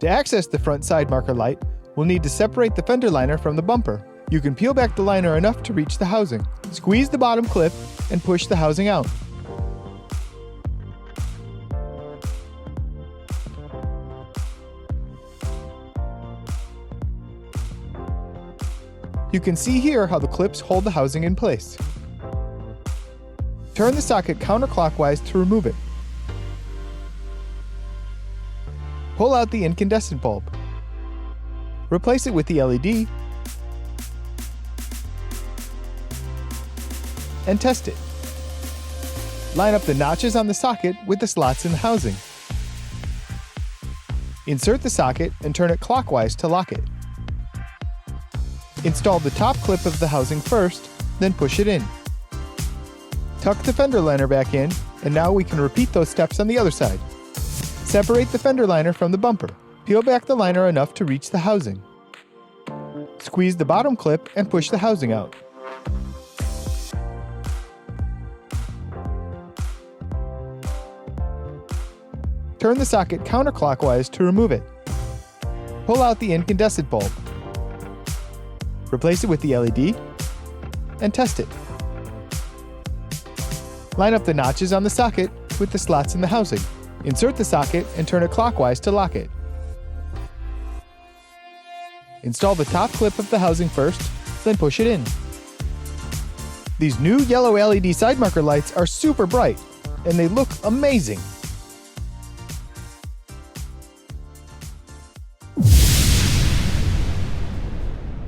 To access the front side marker light, we'll need to separate the fender liner from the bumper. You can peel back the liner enough to reach the housing. Squeeze the bottom clip and push the housing out. You can see here how the clips hold the housing in place. Turn the socket counterclockwise to remove it. Pull out the incandescent bulb. Replace it with the LED and test it. Line up the notches on the socket with the slots in the housing. Insert the socket and turn it clockwise to lock it. Install the top clip of the housing first, then push it in. Tuck the fender liner back in, and now we can repeat those steps on the other side. Separate the fender liner from the bumper. Peel back the liner enough to reach the housing. Squeeze the bottom clip and push the housing out. Turn the socket counterclockwise to remove it. Pull out the incandescent bulb. Replace it with the LED and test it. Line up the notches on the socket with the slots in the housing. Insert the socket and turn it clockwise to lock it. Install the top clip of the housing first, then push it in. These new yellow LED side marker lights are super bright, and they look amazing.